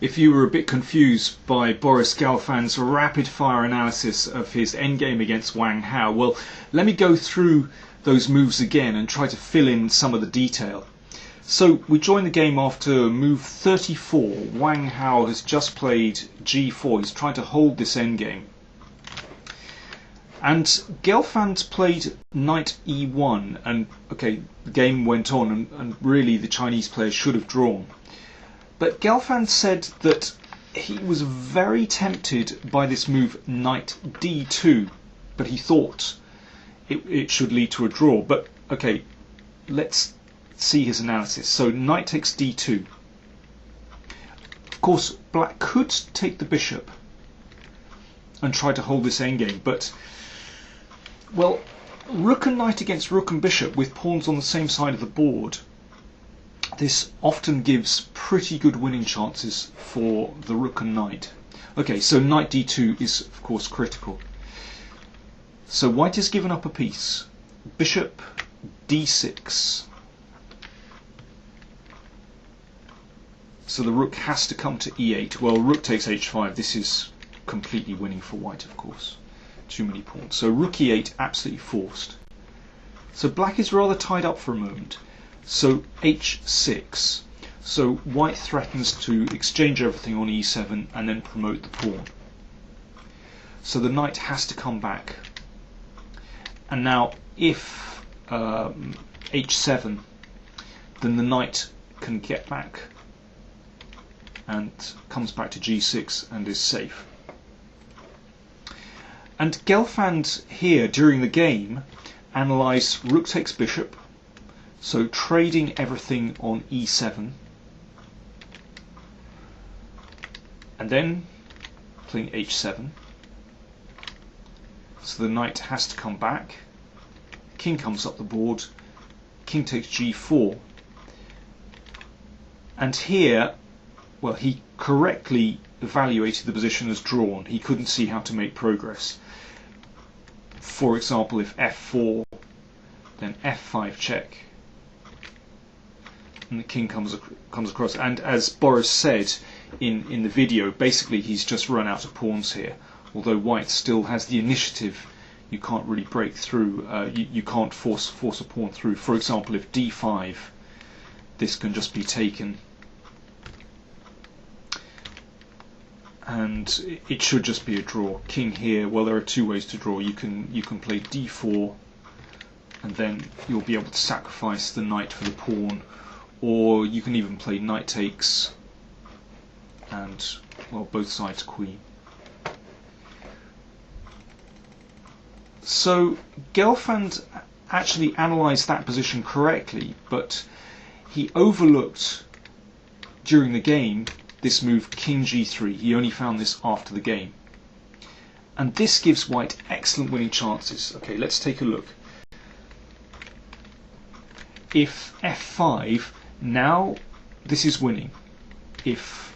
if you were a bit confused by Boris Gelfand's rapid-fire analysis of his endgame against Wang Hao, well, let me go through those moves again and try to fill in some of the detail. So we join the game after move 34. Wang Hao has just played g4. He's trying to hold this endgame. And Gelfand played knight e1, and okay, the game went on, and really the Chinese player should have drawn. But Gelfand said that he was very tempted by this move knight d2, but he thought it should lead to a draw. But okay, let's see his analysis. So knight takes d2. Of course, black could take the bishop and try to hold this endgame, but well, rook and knight against rook and bishop with pawns on the same side of the board, this often gives pretty good winning chances for the rook and knight. Okay, so knight d2 is of course critical. So white has given up a piece. Bishop d6. So the rook has to come to e8. Well, rook takes h5. This is completely winning for white, of course. Too many pawns. So rook e8, absolutely forced. So black is rather tied up for a moment. So h6. So white threatens to exchange everything on e7 and then promote the pawn. So the knight has to come back. And now if h7, then the knight can get back and comes back to g6 and is safe. And Gelfand here during the game analysed rook takes bishop, so trading everything on e7, and then playing h7. So the knight has to come back, king comes up the board, king takes g4, and here, well, he correctly evaluated the position as drawn. He couldn't see how to make progress. For example, if f4, then f5 check, and the king comes across. And as Boris said in the video, basically he's just run out of pawns here. Although white still has the initiative, you can't really break through. You can't force a pawn through. For example, if d5, this can just be taken, and it should just be a draw. King here, well, there are two ways to draw. You can play d4, and then you'll be able to sacrifice the knight for the pawn, or you can even play knight takes, and well, both sides queen. So Gelfand actually analysed that position correctly, but he overlooked during the game this move king g3. He only found this after the game. And this gives white excellent winning chances. Okay, let's take a look. If f5, now this is winning. If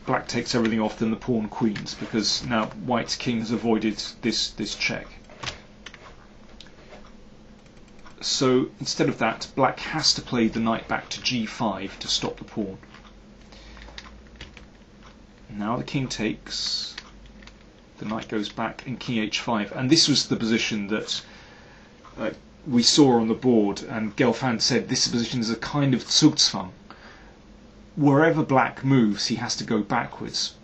black takes everything off, then the pawn queens, because now white's king has avoided this check. So instead of that, black has to play the knight back to g5 to stop the pawn. Now the king takes, the knight goes back, and king h5. And this was the position that we saw on the board, and Gelfand said this position is a kind of Zugzwang. Wherever black moves, he has to go backwards.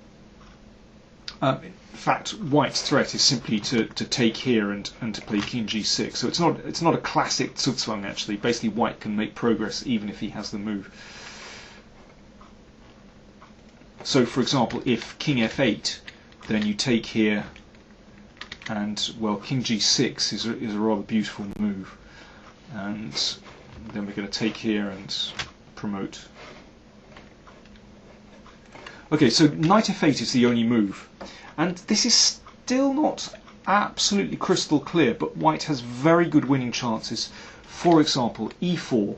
In fact, white's threat is simply to take here and to play king g6. So it's not a classic Zugzwang actually. Basically, white can make progress even if he has the move. So, for example, if king f8, then you take here, and well, king g6 is a rather beautiful move, and then we're going to take here and promote. Okay, so knight f8 is the only move, and this is still not absolutely crystal clear, but white has very good winning chances. For example, e4.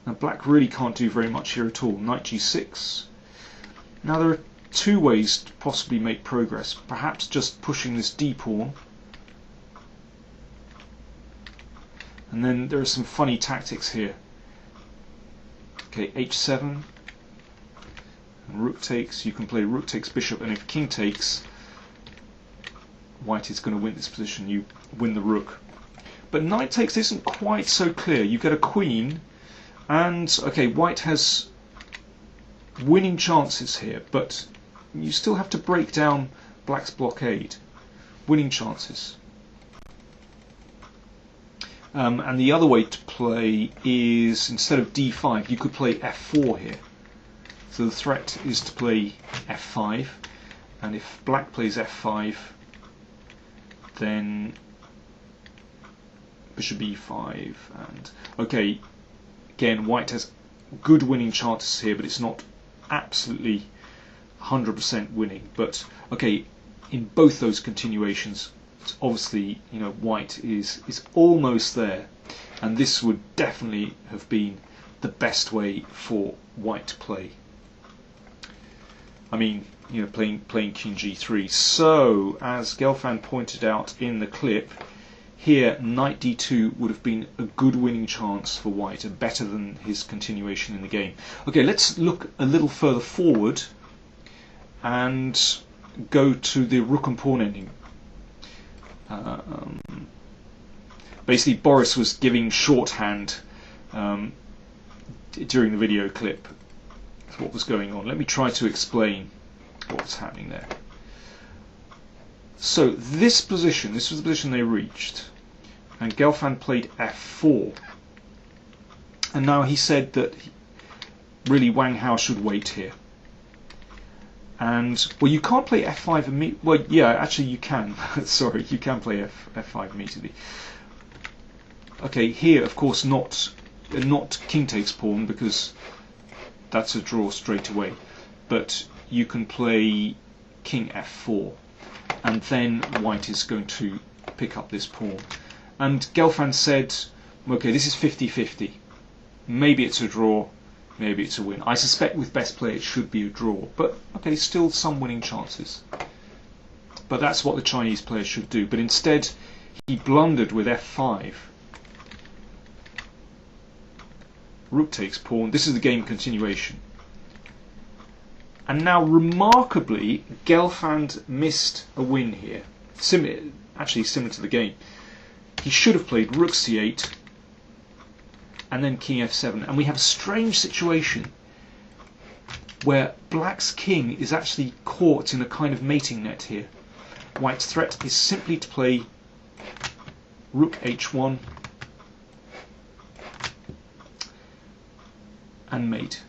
Now black really can't do very much here at all. Knight g6. Now there are two ways to possibly make progress. Perhaps just pushing this d pawn. And then there are some funny tactics here. Okay, h7. and rook takes, you can play rook takes bishop, and if king takes, white is going to win this position. You win the rook. But knight takes isn't quite so clear. You get a queen, and okay, white has winning chances here, but you still have to break down black's blockade. Winning chances. And the other way to play is, instead of d5, you could play f4 here. So the threat is to play f5, and if black plays f5, then bishop e5, and okay, again, white has good winning chances here, but it's not absolutely 100% winning. But okay, in both those continuations, it's obviously, you know, white is almost there, and this would definitely have been the best way for white to play. I mean, you know, playing king g3. So, as Gelfand pointed out in the clip, here knight d2 would have been a good winning chance for white, and better than his continuation in the game. Okay, let's look a little further forward and go to the rook and pawn ending. Basically, Boris was giving shorthand during the video clip what was going on. Let me try to explain what was happening there. So this position, this was the position they reached, and Gelfand played f4, and now he said that really Wang Hao should wait here. And well, you can't play f5 immediately. Well, yeah, actually you can. Sorry, you can play f5 immediately. Okay, here of course not king takes pawn, because that's a draw straight away. But you can play king f4, and then white is going to pick up this pawn. And Gelfand said, okay, this is 50-50. Maybe it's a draw, maybe it's a win. I suspect with best play it should be a draw, but okay, still some winning chances. But that's what the Chinese player should do. But instead, he blundered with f5. Rook takes pawn. This is the game continuation. And now, remarkably, Gelfand missed a win here. Actually similar to the game. He should have played rook c8 and then king f7. And we have a strange situation where black's king is actually caught in a kind of mating net here. White's threat is simply to play rook h1 and mate.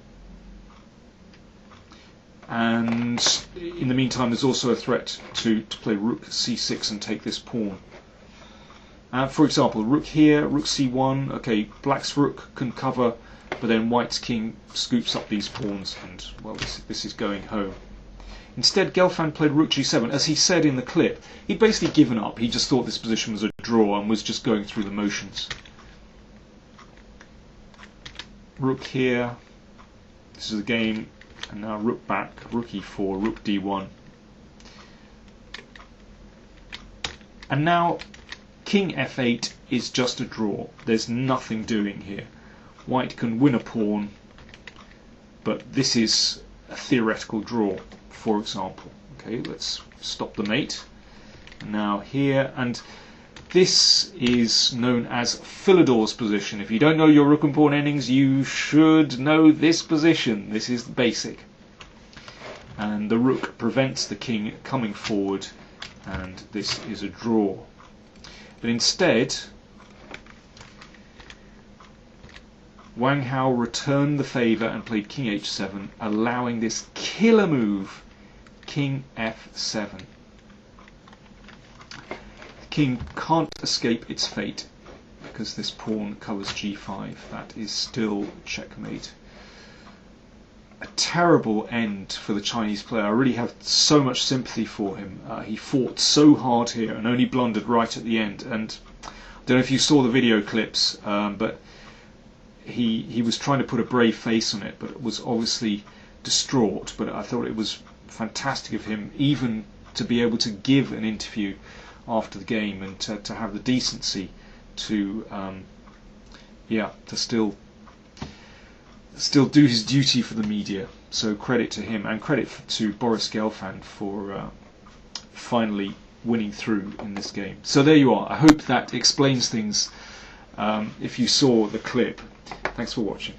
And in the meantime, there's also a threat to play rook c6 and take this pawn. For example, rook here, rook c1. Okay, black's rook can cover, but then white's king scoops up these pawns, and well, this is going home. Instead, Gelfand played rook g7. As he said in the clip, he'd basically given up. He just thought this position was a draw and was just going through the motions. Rook here. This is the game. And now rook back, rook e4, rook d1. And now king f8 is just a draw. There's nothing doing here. White can win a pawn, but this is a theoretical draw, for example. Okay, let's stop the mate. Now here, and this is known as Philidor's position. If you don't know your rook and pawn endings, you should know this position. This is the basic. And the rook prevents the king coming forward, and this is a draw. But instead, Wang Hao returned the favour and played king h7, allowing this killer move, king f7. King can't escape its fate because this pawn covers g5. That is still checkmate. A terrible end for the Chinese player. I really have so much sympathy for him. He fought so hard here and only blundered right at the end. And I don't know if you saw the video clips, but he was trying to put a brave face on it, but it was obviously distraught. But I thought it was fantastic of him even to be able to give an interview after the game, and to have the decency to to still still do his duty for the media. So credit to him, and credit to Boris Gelfand for finally winning through in this game. So there you are. I hope that explains things if you saw the clip. Thanks for watching.